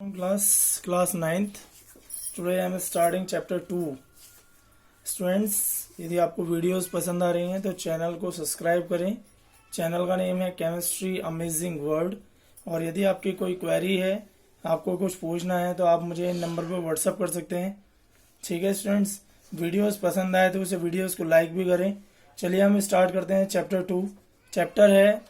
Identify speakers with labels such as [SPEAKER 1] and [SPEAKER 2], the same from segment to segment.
[SPEAKER 1] Class 9th. Today I am starting chapter 2. Students, यदि आपको videos पसंद आ रही हैं तो चैनल को सब्सक्राइब करें। चैनल का नेम है केमिस्ट्री अमेजिंग वर्ल्ड। और यदि आपकी कोई क्वेरी है, आपको कुछ पूछना है, तो आप मुझे इन नंबर पर व्हाट्सअप कर सकते हैं। ठीक है स्टूडेंट्स, वीडियोस पसंद आए तो उसे वीडियोस को लाइक भी करें। चलिए हम स्टार्ट करते हैं चैप्टर 2। चैप्टर है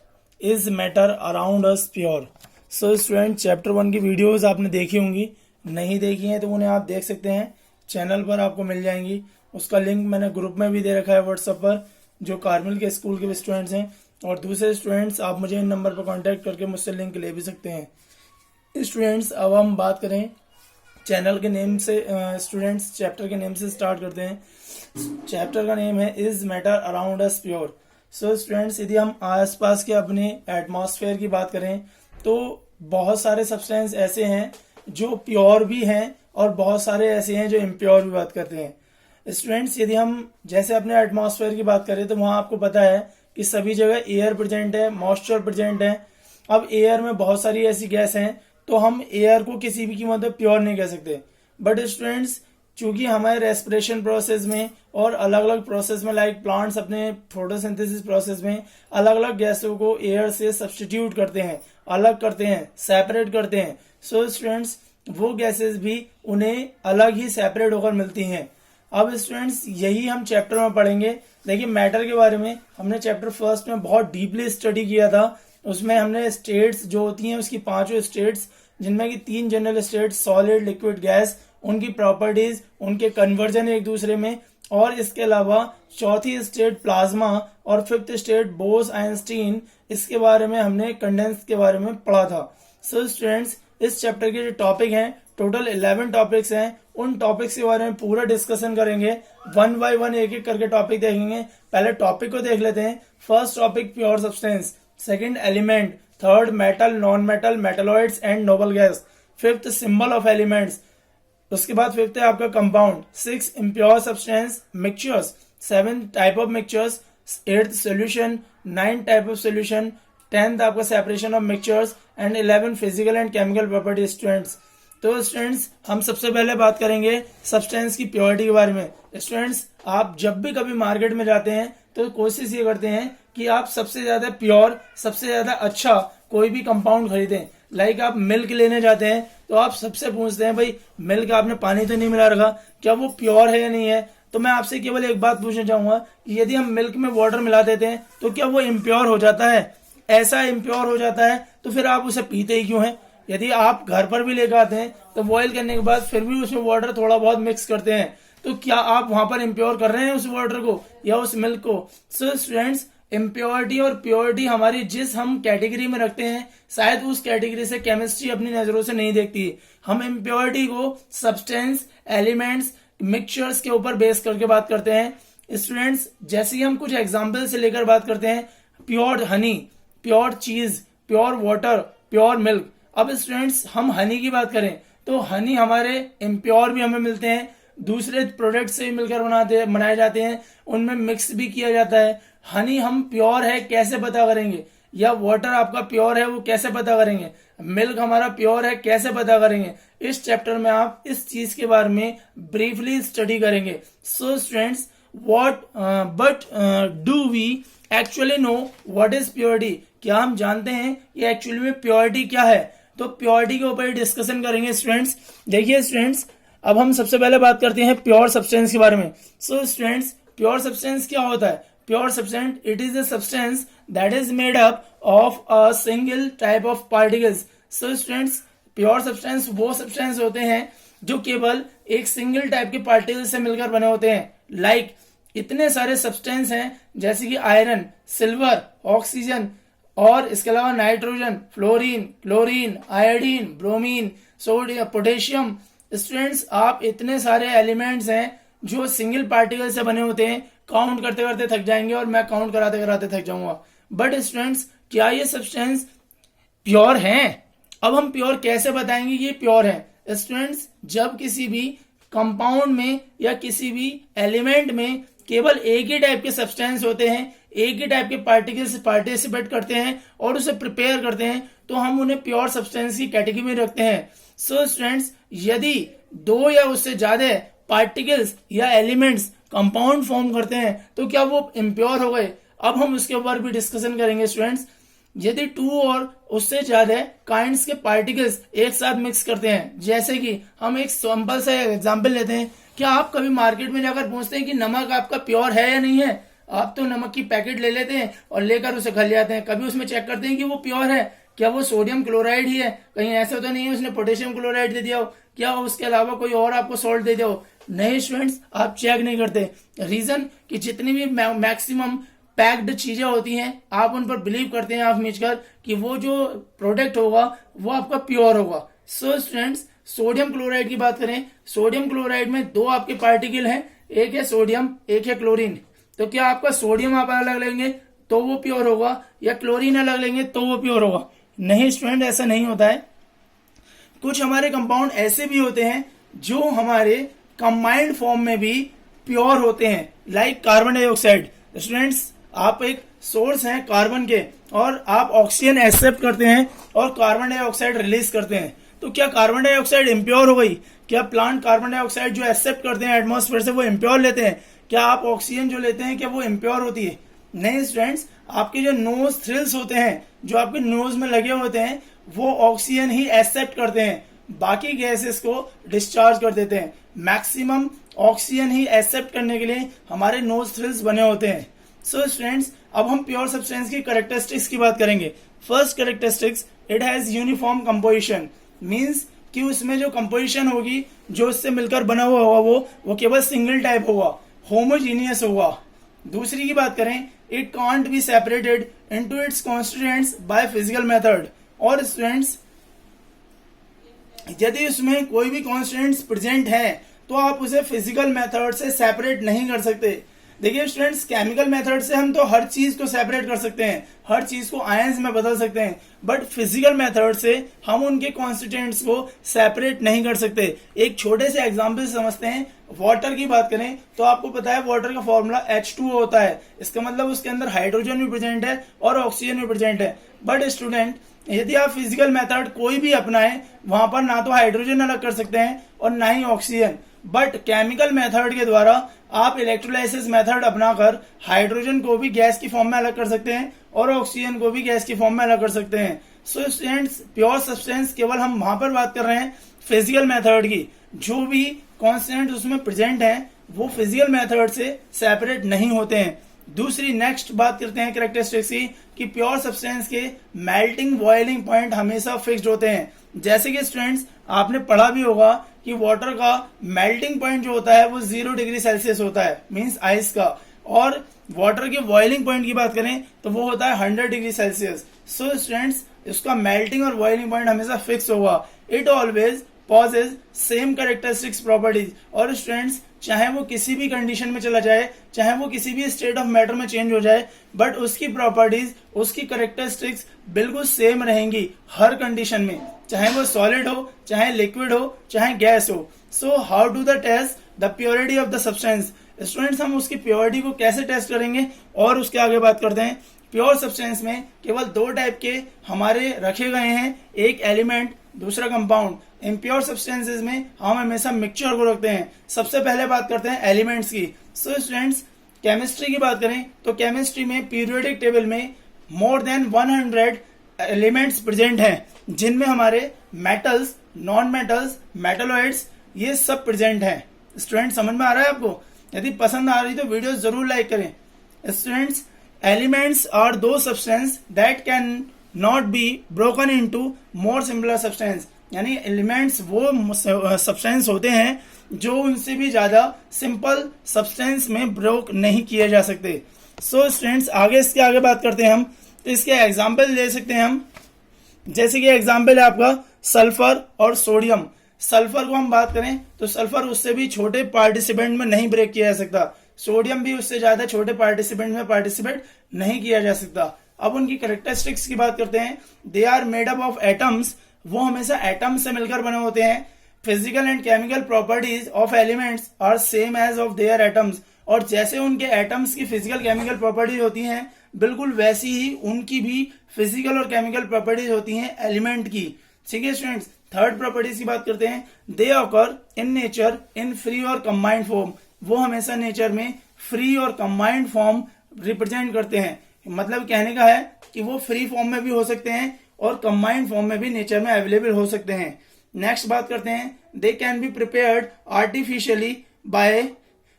[SPEAKER 1] is matter around us pure. So student, chapter 1 की वीडियोस आपने देखी होंगी, नहीं देखी हैं तो उन्हें आप देख सकते हैं, चैनल पर आपको मिल जाएंगी। उसका लिंक मैंने ग्रुप में भी दे रखा है व्हाट्सएप पर, जो कार्मल के स्कूल के स्टूडेंट्स हैं। और दूसरे स्टूडेंट्स, आप मुझे इन नंबर पर कांटेक्ट करके मुझसे लिंक ले भी सकते हैं। स्टूडेंट्स, अब हम बात करें चैनल के नेम से। स्टूडेंट्स, चैप्टर के नेम से स्टार्ट करते हैं। चैप्टर का नेम है is matter around us pure. So students, यदि हम आसपास के अपने एटमॉस्फेयर की बात करें तो बहुत सारे सब्सटेंस ऐसे हैं जो प्योर भी हैं और बहुत सारे ऐसे हैं जो इम्प्योर भी बात करते हैं। स्टूडेंट्स, यदि हम जैसे अपने एटमॉस्फेयर की बात करें तो वहाँ आपको पता है कि सभी जगह एयर प्रेजेंट है, मॉइस्चर प्रेजेंट है। अब एयर में बहुत सारी ऐसी गैस हैं तो हम एयर को किसी भी कीमत पे प्योर नहीं कह सकते। बट स्टूडेंट्स, चूंकि हमारे रेस्पिरेशन प्रोसेस में और अलग अलग प्रोसेस में, लाइक प्लांट्स अपने फोटोसिंथेसिस प्रोसेस में अलग अलग गैसों को एयर से सब्स्टिट्यूट करते हैं, अलग करते हैं, सेपरेट करते हैं। सो स्टूडेंट्स, वो गैसेस भी उन्हें अलग ही सेपरेट होकर मिलती हैं। अब स्टूडेंट्स, यही हम चैप्टर में पढ़ेंगे। देखिए, मैटर के बारे में हमने चैप्टर फर्स्ट में बहुत डीपली स्टडी किया था। उसमें हमने स्टेट्स जो होती हैं उसकी 5 स्टेट्स, जिनमें कि 3 general states, solid, liquid, gas, उनकी प्रॉपर्टीज, उनके कन्वर्जन एक दूसरे में, और इसके अलावा चौथी स्टेट प्लाज्मा और 5th स्टेट बोस आइंस्टीन, इसके बारे में हमने कंडेंस के बारे में पढ़ा था। सो स्टूडेंट्स, इस चैप्टर के जो टॉपिक हैं, टोटल 11 टॉपिक्स हैं। उन टॉपिक्स के बारे में पूरा डिस्कशन करेंगे, 1 बाय 1 एक एक करके टॉपिक देखेंगे। पहले टॉपिक को देख लेते हैं। First topic pure substance, second element, third metal, non metal, metalloids and noble gas, 5th symbol of elements. उसके बाद 5th है आपका compound, 6 impure substance mixtures, 7 type of mixtures, 8th solution, 9 type of solution, 10th आपका separation of mixtures and 11 physical and chemical property. Students, तो students, हम सबसे पहले बात करेंगे सब्सटेंस की प्योरिटी के बारे में। स्टूडेंट्स, आप जब भी कभी मार्केट में जाते हैं तो कोशिश ये करते हैं कि आप सबसे ज्यादा प्योर, सबसे ज्यादा अच्छा कोई भी कंपाउंड खरीदें। लाइक आप मिल्क लेने जाते हैं तो आप सबसे पूछते हैं, भाई मिल्क आपने पानी तो नहीं मिला रखा, क्या वो प्योर है या नहीं है। तो मैं आपसे केवल एक बात पूछना चाहूंगा कि यदि हम मिल्क में वाटर मिला देते हैं तो क्या वो इम्प्योर हो जाता है? ऐसा इम्प्योर हो जाता है तो फिर आप उसे पीते ही क्यों हैं? यदि आप घर पर भी लेकर आते हैं तो बॉयल करने के बाद फिर भी उसमें वाटर थोड़ा बहुत मिक्स करते हैं, तो क्या आप वहां पर इम्प्योर कर रहे हैं उस वाटर को या उस मिल्क को? सो स्टूडेंट्स, इम्प्योरिटी और प्योरिटी हमारी जिस हम कैटेगरी में रखते हैं, शायद उस कैटेगरी से केमिस्ट्री अपनी नजरों से नहीं देखती। हम इम्प्योरिटी को सब्सटेंस, एलिमेंट्स, मिक्सचर्स के ऊपर बेस करके बात करते हैं। स्टूडेंट्स, जैसे ही हम कुछ एग्जाम्पल से लेकर बात करते हैं, प्योर हनी, प्योर चीज, प्योर वाटर, प्योर मिल्क। अब स्टूडेंट्स, हम हनी की बात करें तो हनी हमारे इम्प्योर भी हमें मिलते हैं, दूसरे प्रोडक्ट से भी मिलकर बनाए जाते हैं, उनमें मिक्स भी किया जाता है। हनी हम प्योर है कैसे पता करेंगे, या वाटर आपका प्योर है वो कैसे पता करेंगे, मिल्क हमारा प्योर है कैसे पता करेंगे? इस चैप्टर में आप इस चीज के बारे में ब्रीफली स्टडी करेंगे। So students, but do we actually know what is purity? क्या हम जानते हैं कि एक्चुअली में प्योरिटी क्या है? तो प्योरिटी के ऊपर डिस्कशन करेंगे स्टूडेंट्स। देखिए स्टूडेंट्स, अब हम सबसे पहले बात करते हैं प्योर सब्सटेंस के बारे में। सो स्टूडेंट्स, प्योर सब्सटेंस क्या होता है? Pure substance, it is a substance that is made up of a single type of particles. So students, pure substance वो सब्सटेंस होते हैं जो केवल एक सिंगल टाइप के पार्टिकल से मिलकर बने होते हैं। लाइक इतने सारे सब्सटेंस हैं जैसे कि आयरन, सिल्वर, ऑक्सीजन, और इसके अलावा nitrogen, fluorine, chlorine, iodine, bromine, sodium, potassium. Students, आप इतने सारे एलिमेंट्स हैं जो सिंगल पार्टिकल से बने होते हैं, काउंट करते करते थक जाएंगे और मैं काउंट कराते कराते थक जाऊंगा। बट स्टूडेंट्स, क्या ये सब्सटेंस प्योर हैं? अब हम प्योर कैसे बताएंगे कि ये प्योर है? स्टूडेंट्स, जब किसी भी कंपाउंड में या किसी भी एलिमेंट में केवल एक ही टाइप के सब्सटेंस होते हैं, एक ही टाइप के पार्टिकल्स पार्टिसिपेट करते हैं और उसे प्रिपेयर करते हैं, तो हम उन्हें प्योर सब्सटेंस की कैटेगरी में रखते हैं। सो स्टूडेंट्स, यदि दो या उससे ज्यादा पार्टिकल्स या एलिमेंट्स कंपाउंड फॉर्म करते हैं तो क्या वो इम्प्योर हो गए? अब हम उसके ऊपर भी डिस्कशन करेंगे स्टूडेंट्स। यदि टू और उससे ज्यादा काइंड्स के पार्टिकल्स एक साथ मिक्स करते हैं, जैसे कि हम एक सिंपल सा एग्जांपल लेते हैं। क्या आप कभी मार्केट में जाकर पूछते हैं कि नमक आपका प्योर है या नहीं है? आप तो नमक की पैकेट ले लेते हैं और लेकर उसे घर ले आते हैं, कभी उसमें चेक करते हैं कि वो प्योर है? क्या वो सोडियम क्लोराइड ही है? कहीं ऐसा तो नहीं है उसने पोटेशियम क्लोराइड दे दिया हो? क्या उसके अलावा कोई और आपको सॉल्ट दे दिया हो? नहीं स्टूडेंट्स, आप चेक नहीं करते। रीजन कि जितनी भी मैक्सिमम पैक्ड चीजें होती हैं आप उन पर बिलीव करते हैं आप मिचकर कि वो जो प्रोडक्ट होगा वो आपका प्योर होगा। सो स्टूडेंट्स, सोडियम क्लोराइड की बात करें, सोडियम क्लोराइड में दो आपके पार्टिकल हैं, एक है सोडियम एक है क्लोरीन। तो क्या आपका सोडियम आप अलग लेंगे तो वो प्योर होगा या क्लोरीन अलग लेंगे तो वो प्योर होगा? नहीं स्टूडेंट, ऐसा नहीं होता है। कुछ हमारे कंपाउंड ऐसे भी होते हैं जो हमारे कंबाइंड फॉर्म में भी प्योर होते हैं, लाइक कार्बन डाइऑक्साइड। स्टूडेंट्स, आप एक सोर्स हैं कार्बन के और आप ऑक्सीजन एक्सेप्ट करते हैं और कार्बन डाइऑक्साइड रिलीज करते हैं, तो क्या कार्बन डाइऑक्साइड इम्प्योर हो गई? क्या प्लांट कार्बन डाइऑक्साइड जो एक्सेप्ट करते हैं एटमॉस्फेयर से वो इम्प्योर लेते हैं? क्या आप ऑक्सीजन जो लेते हैं क्या वो इम्प्योर होती है? नहीं स्टूडेंट्स, आपके जो नोज थ्रिल्स होते हैं जो आपके नोज में लगे होते हैं वो ऑक्सीजन ही एक्सेप्ट करते हैं, बाकी गैसेस को डिस्चार्ज कर देते हैं। मैक्सिमम ऑक्सीजन ही एक्सेप्ट करने के लिए हमारे नोज थ्रिल्स बने होते हैं। सो स्टूडेंट्स, अब हम प्योर सब्सटेंस की कैरेक्टरिस्टिक्स की बात करेंगे। First characteristics, it has uniform composition, means कि उसमें जो कंपोजिशन होगी जो उससे मिलकर बना हुआ होगा वो केवल सिंगल टाइप होगा, होमोजीनियस होगा। दूसरी की बात करें, it can't be separated into its constituents by physical method. और स्टूडेंट्स, यदि उसमें कोई भी कॉन्स्टिट्यूएंट्स प्रेजेंट है तो आप उसे फिजिकल मेथड से सेपरेट नहीं कर सकते। देखिए स्टूडेंट्स, केमिकल मेथड से हम तो हर चीज को सेपरेट कर सकते हैं, हर चीज को आयंस में बदल सकते हैं, बट फिजिकल मेथड से हम उनके कॉन्स्टिट्यूएंट्स को सेपरेट नहीं कर सकते। एक छोटे से एग्जांपल समझते हैं। वाटर की बात करें तो आपको पता है वाटर का फॉर्मूला H2O होता है। इसका मतलब उसके अंदर हाइड्रोजन भी प्रेजेंट है और ऑक्सीजन भी प्रेजेंट है। बट स्टूडेंट, यदि आप फिजिकल मेथड कोई भी अपनाएं, वहां पर ना तो हाइड्रोजन अलग कर सकते हैं और ना ही ऑक्सीजन, बट केमिकल मेथड के द्वारा आप इलेक्ट्रोलाइसिस मेथड अपनाकर हाइड्रोजन को भी गैस की फॉर्म में अलग कर सकते हैं और ऑक्सीजन को भी गैस की फॉर्म में अलग कर सकते हैं। सो स्टूडेंट्स, प्योर सब्सटेंस केवल हम वहां पर बात कर रहे हैं फिजिकल मेथड की, जो भी कॉन्स्टेंट उसमें प्रेजेंट है वो फिजिकल मेथड से सेपरेट नहीं होते हैं। दूसरी नेक्स्ट बात करते हैं कैरेक्टरिस्टिक्स की, कि प्योर सब्सटेंस के मेल्टिंग बॉइलिंग पॉइंट हमेशा फिक्स्ड होते हैं। जैसे कि स्टूडेंट्स, आपने पढ़ा भी होगा कि वाटर का मेल्टिंग पॉइंट जो होता है वो 0 डिग्री सेल्सियस होता है, मींस आइस का, और वाटर के बॉइलिंग पॉइंट की बात करें तो वो होता है 100 डिग्री सेल्सियस। सो स्टूडेंट्स, इसका मेल्टिंग और बॉइलिंग पॉइंट हमेशा फिक्स होगा। It always possess same characteristics properties. और स्टूडेंट्स, चाहे वो किसी भी कंडीशन में चला जाए, चाहे वो किसी भी स्टेट ऑफ मैटर में चेंज हो जाए, बट उसकी प्रॉपर्टीज, उसकी कैरेक्टरिस्टिक्स बिल्कुल सेम रहेंगी हर कंडीशन में, चाहे वो सॉलिड हो, चाहे लिक्विड हो, चाहे गैस हो। So how do the test the purity of the substance? Students, हम उसकी प्योरिटी को कैसे टेस्ट करेंगे और उसके आगे बात करते हैं। प्योर सब्सटेंस में केवल दो टाइप के हमारे रखे गए हैं, एक एलिमेंट, दूसरा कंपाउंड। इम्प्योर सब्सटेंसेज में हम हमेशा मिक्सचर को रखते हैं। सबसे पहले बात करते हैं एलिमेंट्स की। सो स्टूडेंट्स, केमिस्ट्री की बात करें तो केमिस्ट्री में पीरियोडिक टेबल में मोर देन 100 एलिमेंट्स प्रेजेंट हैं, जिनमें हमारे मेटल्स, नॉन मेटल्स, मेटलॉइड्स, ये सब प्रेजेंट हैं। स्टूडेंट, समझ में आ रहा है आपको? यदि पसंद आ रही तो वीडियो जरूर लाइक करें। स्टूडेंट्स, एलिमेंट्स आर दो substance that can not be broken into more simpler substance. यानी एलिमेंट्स वो सब्सटेंस होते हैं जो उनसे भी ज्यादा सिंपल सब्सटेंस में ब्रोक नहीं किए जा सकते। सो स्टूडेंट्स, आगे इसके आगे बात करते हैं हम, तो इसके एग्जाम्पल ले सकते हैं हम। जैसे कि एग्जाम्पल है आपका सल्फर और सोडियम। सल्फर को हम बात करें तो सल्फर उससे भी छोटे पार्टिसिपेंट में नहीं ब्रेक किया जा सकता, सोडियम भी उससे ज्यादा छोटे पार्टिसिपेंट में पार्टिसिपेट नहीं किया जा सकता। अब उनकी कैरेक्टरिस्टिक्स की बात करते हैं। They are made up of atoms, वो हमेशा एटम से मिलकर बने होते हैं। Physical and chemical properties of elements are same as of their atoms. और जैसे उनके एटम्स की फिजिकल केमिकल प्रॉपर्टीज होती हैं, बिल्कुल वैसी ही उनकी भी फिजिकल और केमिकल प्रॉपर्टीज होती हैं एलिमेंट की। ठीक है स्टूडेंट्स, थर्ड प्रॉपर्टीज की बात करते हैं, they occur in nature in free और कंबाइंड फॉर्म, वो हमेशा नेचर में फ्री और कंबाइंड फॉर्म रिप्रेजेंट करते हैं। मतलब कहने का है कि वो फ्री फॉर्म में भी हो सकते हैं और कंबाइंड फॉर्म में भी नेचर में अवेलेबल हो सकते हैं। नेक्स्ट बात करते हैं, they can be prepared artificially bye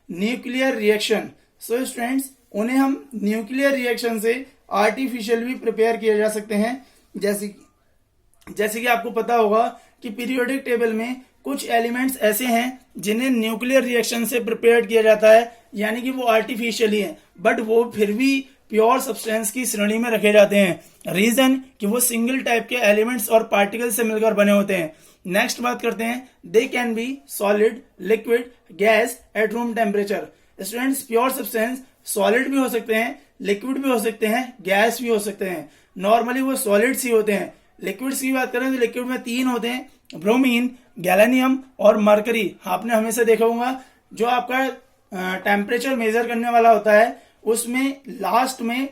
[SPEAKER 1] nuclear reaction. So students, उन्हें हम न्यूक्लियर रिएक्शन से आर्टिफिशियल भी प्रिपेयर किए जा सकते हैं। जैसे कि आपको पता होगा कि पीरियोडिक टेबल में कुछ एलिमेंट्स ऐसे हैं जिन्हें न्यूक्लियर रिएक्शन से प्रिपेयर किया जाता है, यानी कि वो आर्टिफिशियली हैं, बट वो फिर भी प्योर सब्सटेंस की श्रेणी में रखे जाते हैं। रीजन कि वो सिंगल टाइप के एलिमेंट्स और पार्टिकल से मिलकर बने होते हैं। नेक्स्ट बात करते हैं, they can be solid, liquid, gas at room temperature. Students, pure substance solid भी हो सकते हैं, लिक्विड भी हो सकते हैं, गैस भी हो सकते हैं। नॉर्मली वो सॉलिड्स ही होते हैं। लिक्विड्स की बात करें तो लिक्विड में 3 होते हैं, ब्रोमीन, गैलेनियम और मरकरी। आपने हमेशा देखा होगा जो आपका टेम्परेचर मेजर करने वाला होता है उसमें लास्ट में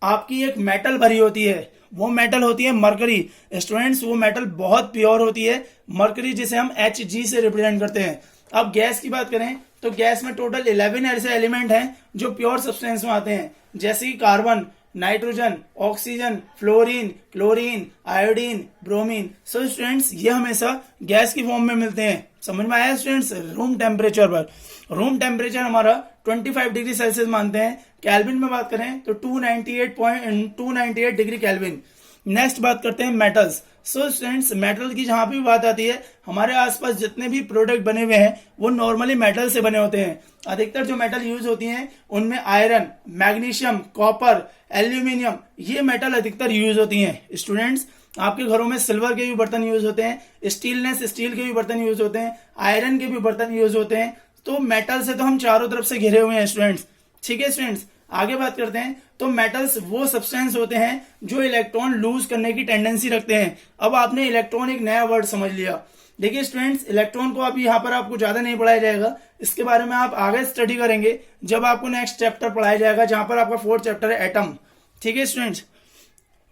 [SPEAKER 1] आपकी एक मेटल भरी होती है, वो मेटल होती है मरकरी। स्टूडेंट्स, वो मेटल बहुत प्योर होती है मरकरी, जिसे हम Hg से रिप्रेजेंट करते हैं। अब गैस की बात करें तो गैस में टोटल 11 ऐसे एलिमेंट हैं जो प्योर सब्सटेंस में आते हैं, जैसे कि carbon, nitrogen, oxygen, fluorine, chlorine, iodine, bromine. So students, ये हमेशा गैस की फॉर्म में मिलते हैं। समझ में आया स्टूडेंट्स? रूम टेम्परेचर पर, रूम टेम्परेचर हमारा 25 डिग्री सेल्सियस मानते हैं। कैल्विन में बात करें तो 298 डिग्री कैल्विन। नेक्स्ट बात करते हैं मेटल्स। सो स्टूडेंट्स, मेटल की जहां भी बात आती है, हमारे आसपास जितने भी प्रोडक्ट बने हुए हैं वो नॉर्मली मेटल से बने होते हैं। अधिकतर जो मेटल यूज होती हैं उनमें आयरन, मैग्नीशियम, कॉपर, एल्यूमिनियम, ये मेटल अधिकतर यूज होती हैं। स्टूडेंट्स, आपके घरों में सिल्वर के भी बर्तन यूज होते हैं, स्टीलनेस स्टील के भी बर्तन यूज होते हैं, आयरन के भी बर्तन यूज होते हैं। तो मेटल से तो हम चारों तरफ से घिरे हुए हैं स्टूडेंट्स। ठीक है स्टूडेंट्स, आगे बात करते हैं। तो मेटल्स वो सब्सटेंस होते हैं जो इलेक्ट्रॉन लूज करने की टेंडेंसी रखते हैं। अब आपने इलेक्ट्रॉन एक नया वर्ड समझ लिया। देखिए स्टूडेंट्स, इलेक्ट्रॉन को अभी यहाँ पर आपको ज्यादा नहीं पढ़ाया जाएगा, इसके बारे में आप आगे स्टडी करेंगे जब आपको नेक्स्ट चैप्टर पढ़ाया जाएगा, जहां पर आपका 4th चैप्टर है एटम। ठीक है स्टूडेंट्स,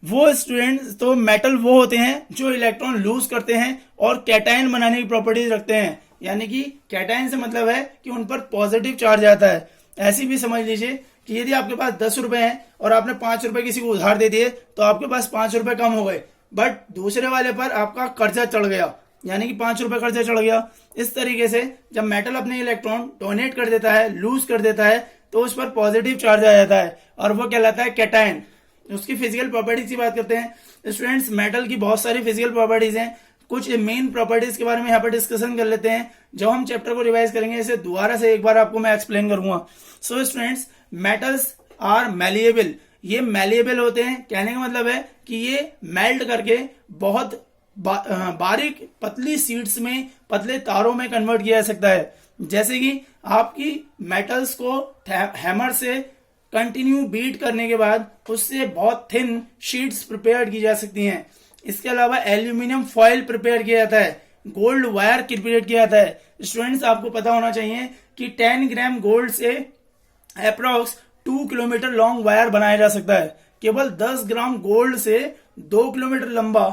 [SPEAKER 1] वो स्टूडेंट्स तो मेटल वो होते हैं जो इलेक्ट्रॉन लूज करते हैं और कैटायन बनाने की प्रॉपर्टीज रखते हैं। यानी कि कैटायन से मतलब है कि उन पर पॉजिटिव चार्ज आता है। ऐसी भी समझ लीजिए कि यदि आपके पास 10 रुपए हैं और आपने 5 रुपए किसी को उधार दे दिए तो आपके पास 5 रुपए कम हो गए, बट दूसरे वाले पर आपका कर्जा चढ़ गया, यानी कि 5 रुपए कर्जा चढ़ गया। इस तरीके से जब मेटल अपने इलेक्ट्रॉन डोनेट कर देता है, लूज कर देता है, तो उस पर पॉजिटिव चार्ज आ जाता है और वो कहलाता है कैटायन। उसकी फिजिकल प्रॉपर्टीज की बात करते हैं। स्टूडेंट्स, मेटल की बहुत सारी फिजिकल प्रॉपर्टीज हैं। कुछ मेन प्रॉपर्टीज के बारे में यहाँ पर डिस्कशन कर लेते हैं। जब हम चैप्टर को रिवाइज करेंगे इसे दोबारा से एक बार आपको मैं एक्सप्लेन करूंगा। So students, metals are malleable. ये मैलिएबल होते हैं, कहने का मतलब है कि ये मेल्ट करके बहुत बारीक पतली शीट्स में, पतले तारों में कन्वर्ट किया जा सकता है। जैसे कि आपकी मेटल्स को हैमर से कंटिन्यू बीट करने के बाद उससे बहुत थिन शीट्स प्रिपेयर की जा सकती हैं। इसके अलावा एल्यूमिनियम फॉयल प्रिपेयर किया जाता है, गोल्ड वायर प्रिपेयर किया जाता है। स्टूडेंट्स, आपको पता होना चाहिए कि 10 ग्राम गोल्ड से अप्रोक्स 2 किलोमीटर लॉन्ग वायर बनाया जा सकता है। केवल 10 ग्राम गोल्ड से 2 किलोमीटर लंबा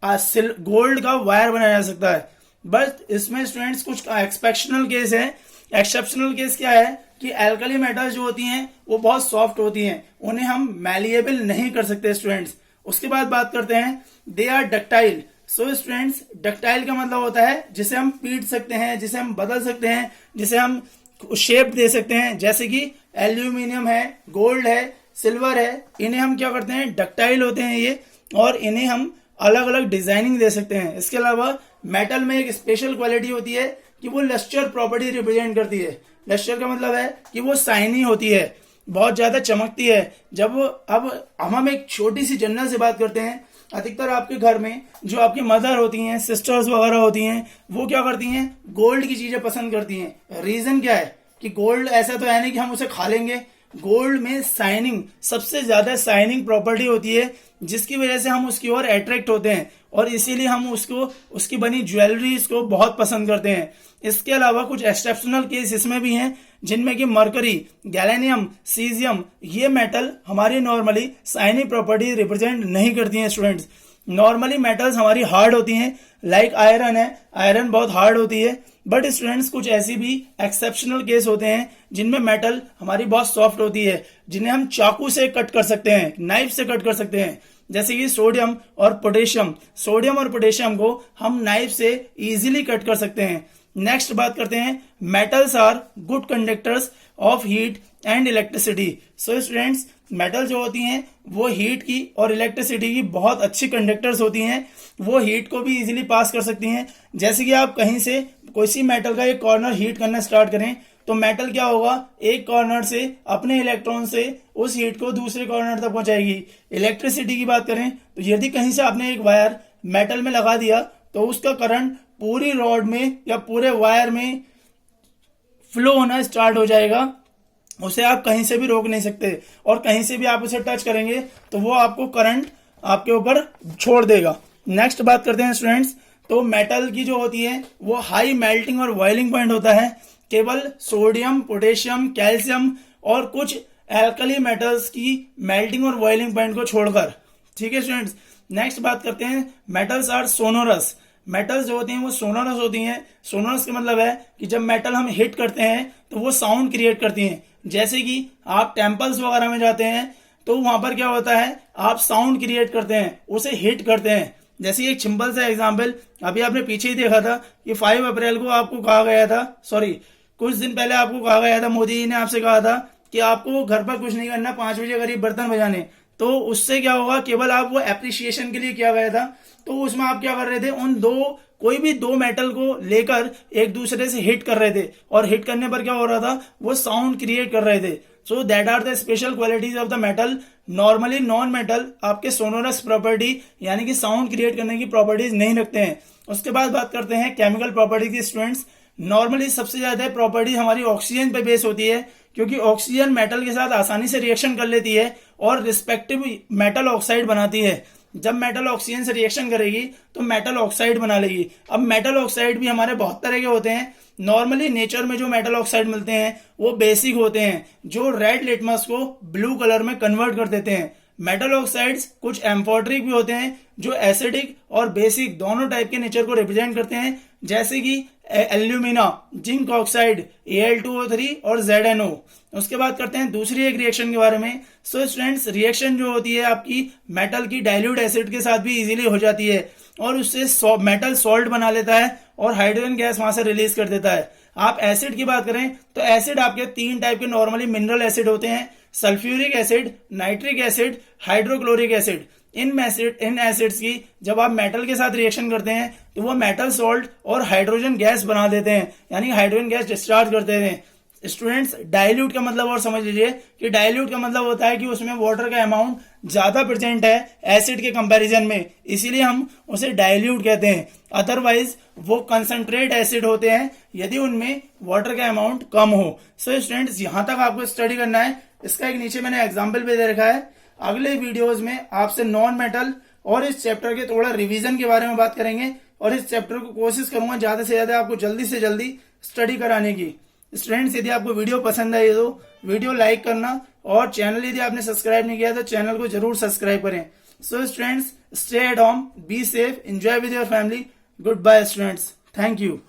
[SPEAKER 1] गोल्ड का वायर बनाया जा सकता है। बट इसमें स्टूडेंट्स कुछ एक्सेप्शनल केस है। एक्सेप्शनल केस क्या है कि एल्कली मेटल्स जो होती हैं वो बहुत सॉफ्ट होती हैं, उन्हें हम मैलिएबल नहीं कर सकते स्टूडेंट्स। उसके बाद बात करते हैं, they are ductile. So students, ductile का मतलब होता है जिसे हम पीट सकते हैं, जिसे हम बदल सकते हैं, जिसे हम शेप दे सकते हैं। जैसे कि एल्यूमिनियम है, गोल्ड है, सिल्वर है, इन्हें हम क्या करते हैं, डक्टाइल होते हैं ये, और इन्हें हम अलग अलग डिजाइनिंग दे सकते हैं। इसके अलावा मेटल में एक स्पेशल क्वालिटी होती है कि वो लस्टर प्रॉपर्टी रिप्रेजेंट करती है। लस्टर का मतलब है कि वो शाइनी होती है, बहुत ज्यादा चमकती है। अब हम एक छोटी सी जनरल से बात करते हैं। अधिकतर आपके घर में जो आपकी मदर होती हैं, सिस्टर्स वगैरह होती हैं, वो क्या करती हैं, गोल्ड की चीजें पसंद करती हैं। रीजन क्या है कि गोल्ड ऐसा तो है नहीं कि हम उसे खा लेंगे। गोल्ड में शाइनिंग, सबसे ज्यादा शाइनिंग प्रॉपर्टी होती है, जिसकी वजह से हम उसकी ओर अट्रैक्ट होते हैं और इसीलिए हम उसकी बनी ज्वेलरीज को बहुत पसंद करते हैं। इसके अलावा कुछ एक्सेप्शनल केस इसमें भी हैं, जिनमें कि मरकरी, गैलेनियम, सीजियम, ये मेटल हमारी नॉर्मली शाइनी प्रॉपर्टी रिप्रेजेंट नहीं करती हैं स्टूडेंट्स। नॉर्मली मेटल्स हमारी हार्ड होती हैं, लाइक आयरन है, आयरन बहुत हार्ड होती है। बट स्टूडेंट्स कुछ ऐसी भी एक्सेप्शनल केस होते हैं जिनमें मेटल हमारी बहुत सॉफ्ट होती है, जिन्हें हम चाकू से कट कर सकते हैं, नाइफ से कट कर सकते हैं, जैसे कि सोडियम और पोटेशियम। सोडियम और पोटेशियम को हम नाइफ से इजीली कट कर सकते हैं। नेक्स्ट बात करते हैं, metals are good conductors of heat and electricity. So students, metal जो होती हैं वो हीट की और इलेक्ट्रिसिटी की बहुत अच्छी कंडक्टर्स होती हैं। वो हीट को भी इजीली पास कर सकती हैं। जैसे कि आप कहीं से कोई सी मेटल का एक कॉर्नर हीट करना स्टार्ट करें तो मेटल क्या होगा, एक कॉर्नर से अपने इलेक्ट्रॉन से उस हीट को दूसरे कॉर्नर तक पहुंचाएगी। इलेक्ट्रिसिटी की बात करें तो यदि कहीं से आपने एक वायर मेटल में लगा दिया तो उसका करंट पूरी रॉड में या पूरे वायर में फ्लो होना स्टार्ट हो जाएगा। उसे आप कहीं से भी रोक नहीं सकते, और कहीं से भी आप उसे टच करेंगे तो वो आपको करंट आपके ऊपर छोड़ देगा। नेक्स्ट बात करते हैं स्टूडेंट्स, तो मेटल की जो होती है वो हाई मेल्टिंग और बॉइलिंग पॉइंट होता है, केवल सोडियम, पोटेशियम, कैल्शियम और कुछ एल्कली मेटल्स की मेल्टिंग और बॉइलिंग पॉइंट को छोड़कर। ठीक है स्टूडेंट्स, नेक्स्ट बात करते हैं, मेटल्स आर सोनोरस। मेटल्स जो होती हैं वो सोनोरस होती हैं। सोनोरस का मतलब है कि जब मेटल हम हिट करते हैं तो वो साउंड क्रिएट करती हैं। जैसे कि आप टेम्पल्स वगैरह में जाते हैं तो वहां पर क्या होता है, आप साउंड क्रिएट करते हैं, उसे हिट करते हैं। जैसे एक सिंपल सा एग्जांपल अभी आपने पीछे ही देखा था कि 5 अप्रैल को आपको कहा गया था, सॉरी कुछ दिन पहले आपको कहा गया था, मोदी जी ने आपसे कहा था कि आपको घर पर कुछ नहीं करना, 5 बजे करीब बर्तन बजाने। तो उससे क्या होगा, केवल आप वो एप्रिसिएशन के लिए किया गया था। तो उसमें आप क्या कर रहे थे, उन कोई भी दो मेटल को लेकर एक दूसरे से हिट कर रहे थे, और हिट करने पर क्या हो रहा था, वो साउंड क्रिएट कर रहे थे। So that are the special qualities of the metal. Normally non metal आपके सोनोरस प्रॉपर्टी यानी कि साउंड क्रिएट करने की प्रॉपर्टीज नहीं रखते हैं। उसके बाद बात करते हैं केमिकल प्रॉपर्टी की स्टूडेंट्स। नॉर्मली सबसे ज्यादा प्रॉपर्टी हमारी ऑक्सीजन पे बेस होती है, क्योंकि ऑक्सीजन मेटल के साथ आसानी से रिएक्शन कर लेती है और रिस्पेक्टिव मेटल ऑक्साइड बनाती है। जब मेटल ऑक्सीजन से रिएक्शन करेगी तो मेटल ऑक्साइड बना लेगी। अब मेटल ऑक्साइड भी हमारे बहुत तरह के होते हैं। नॉर्मली नेचर में जो मेटल ऑक्साइड मिलते हैं वो बेसिक होते हैं, जो रेड लिटमस को ब्लू कलर में कन्वर्ट कर देते हैं। मेटल ऑक्साइड्स कुछ एम्फोटरिक भी होते हैं, जो एसिडिक और बेसिक दोनों टाइप के नेचर को रिप्रेजेंट करते हैं, जैसे कि एल्यूमिना, जिंक ऑक्साइड, Al2O3 और ZnO। उसके बाद करते हैं दूसरी एक रिएक्शन के बारे में। सो स्टूडेंट्स, रिएक्शन जो होती है आपकी मेटल की डाइल्यूट एसिड के साथ भी इजीली हो जाती है, और उससे मेटल सॉल्ट बना लेता है और हाइड्रोजन गैस वहां से रिलीज कर देता है। आप एसिड की बात करें तो एसिड आपके 3 टाइप के नॉर्मली मिनरल एसिड होते हैं, sulphuric acid, nitric acid, hydrochloric acid. इन एसिड्स की जब आप मेटल के साथ रिएक्शन करते हैं तो वो मेटल सॉल्ट और हाइड्रोजन गैस बना देते हैं, यानी हाइड्रोजन गैस डिस्चार्ज करते हैं। स्टूडेंट्स, डाइल्यूट का मतलब और समझ लीजिए कि डाइल्यूट का मतलब होता है कि उसमें वाटर का अमाउंट ज्यादा प्रेजेंट है एसिड के कंपैरिजन में, इसीलिए हम उसे डाइल्यूट कहते हैं। अदरवाइज वो कंसंट्रेट एसिड होते हैं यदि उनमें वाटर का अमाउंट कम हो। सो स्टूडेंट्स, यहां तक आपको स्टडी करना है। इसका एक नीचे मैंने एग्जाम्पल भी दे रखा है। अगले वीडियोज में आपसे नॉन मेटल और इस चैप्टर के थोड़ा रिवीजन के बारे में बात करेंगे, और इस चैप्टर को कोशिश करूंगा ज्यादा से ज्यादा आपको जल्दी से जल्दी स्टडी कराने की। स्टूडेंट्स, यदि आपको वीडियो पसंद आई तो वीडियो लाइक करना, और चैनल यदि आपने सब्सक्राइब नहीं किया तो चैनल को जरूर सब्सक्राइब करें। So students, stay at home, be safe, enjoy with your family. Goodbye students, thank you.